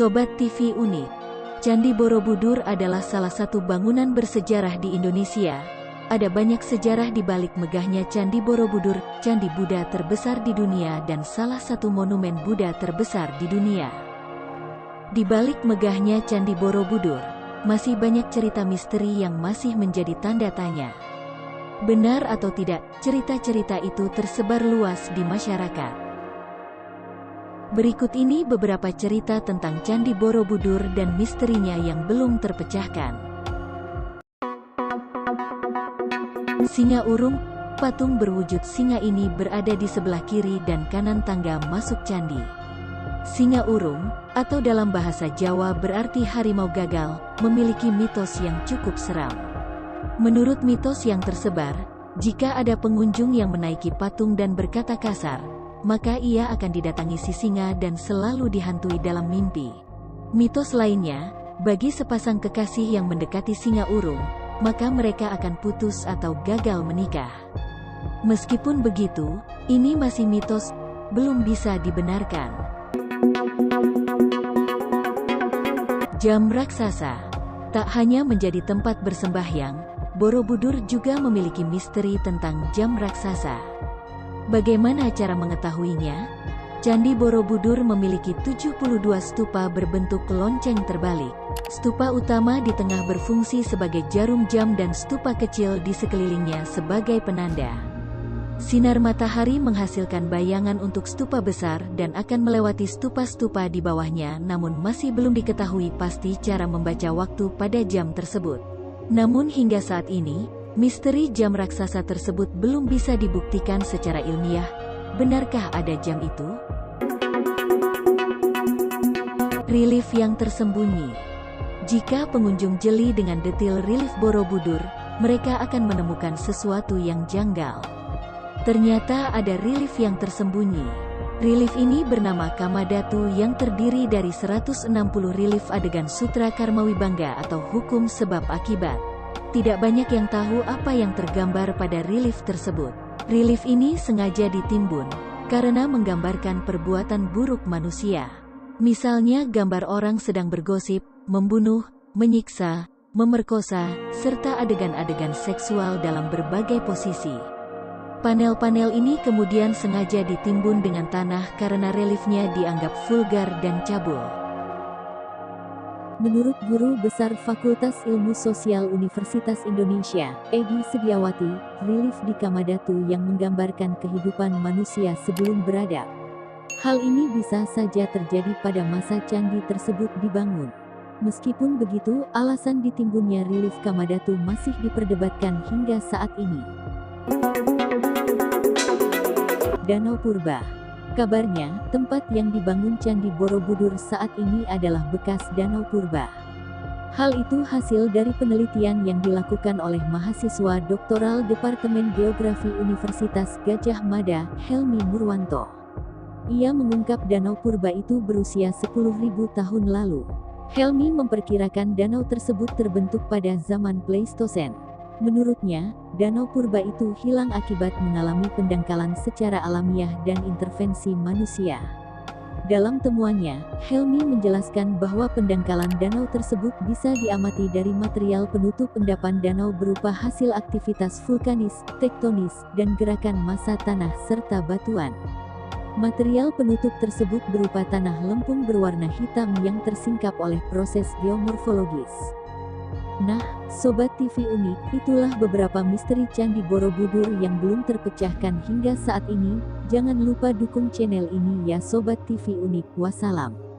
Sobat TV Unik, Candi Borobudur adalah salah satu bangunan bersejarah di Indonesia. Ada banyak sejarah di balik megahnya Candi Borobudur, candi Buddha terbesar di dunia dan salah satu monumen Buddha terbesar di dunia. Di balik megahnya Candi Borobudur, masih banyak cerita misteri yang masih menjadi tanda tanya. Benar atau tidak, cerita-cerita itu tersebar luas di masyarakat. Berikut ini beberapa cerita tentang Candi Borobudur dan misterinya yang belum terpecahkan. Singa Urung, patung berwujud singa ini berada di sebelah kiri dan kanan tangga masuk candi. Singa Urung, atau dalam bahasa Jawa berarti harimau gagal, memiliki mitos yang cukup seram. Menurut mitos yang tersebar, jika ada pengunjung yang menaiki patung dan berkata kasar, maka ia akan didatangi si singa dan selalu dihantui dalam mimpi. Mitos lainnya, bagi sepasang kekasih yang mendekati singa urung, maka mereka akan putus atau gagal menikah. Meskipun begitu, ini masih mitos, belum bisa dibenarkan. Jam raksasa. Tak hanya menjadi tempat bersembahyang, Borobudur juga memiliki misteri tentang jam raksasa. Bagaimana cara mengetahuinya? Candi Borobudur memiliki 72 stupa berbentuk lonceng terbalik. Stupa utama di tengah berfungsi sebagai jarum jam dan stupa kecil di sekelilingnya sebagai penanda. Sinar matahari menghasilkan bayangan untuk stupa besar dan akan melewati stupa-stupa di bawahnya, namun masih belum diketahui pasti cara membaca waktu pada jam tersebut. Namun hingga saat ini, misteri jam raksasa tersebut belum bisa dibuktikan secara ilmiah. Benarkah ada jam itu? Relief yang tersembunyi. Jika pengunjung jeli dengan detail relief Borobudur, mereka akan menemukan sesuatu yang janggal. Ternyata ada relief yang tersembunyi. Relief ini bernama Kamadhatu yang terdiri dari 160 relief adegan Sutra Karmawibangga atau hukum sebab akibat. Tidak banyak yang tahu apa yang tergambar pada relief tersebut. Relief ini sengaja ditimbun karena menggambarkan perbuatan buruk manusia. Misalnya gambar orang sedang bergosip, membunuh, menyiksa, memerkosa, serta adegan-adegan seksual dalam berbagai posisi. Panel-panel ini kemudian sengaja ditimbun dengan tanah karena reliefnya dianggap vulgar dan cabul. Menurut Guru Besar Fakultas Ilmu Sosial Universitas Indonesia, Edi Sediawati, relief di Kamadhatu yang menggambarkan kehidupan manusia sebelum beradab. Hal ini bisa saja terjadi pada masa candi tersebut dibangun. Meskipun begitu, alasan ditimbunnya relief Kamadhatu masih diperdebatkan hingga saat ini. Danau Purba. Kabarnya, tempat yang dibangun Candi Borobudur saat ini adalah bekas Danau Purba. Hal itu hasil dari penelitian yang dilakukan oleh mahasiswa doktoral Departemen Geografi Universitas Gadjah Mada, Helmi Murwanto. Ia mengungkap Danau Purba itu berusia 10.000 tahun lalu. Helmi memperkirakan danau tersebut terbentuk pada zaman Pleistosen. Menurutnya, Danau Purba itu hilang akibat mengalami pendangkalan secara alamiah dan intervensi manusia. Dalam temuannya, Helmi menjelaskan bahwa pendangkalan danau tersebut bisa diamati dari material penutup endapan danau berupa hasil aktivitas vulkanis, tektonis, dan gerakan massa tanah serta batuan. Material penutup tersebut berupa tanah lempung berwarna hitam yang tersingkap oleh proses geomorfologis. Nah, Sobat TV Unik, itulah beberapa misteri Candi Borobudur yang belum terpecahkan hingga saat ini. Jangan lupa dukung channel ini ya Sobat TV Unik. Wassalam.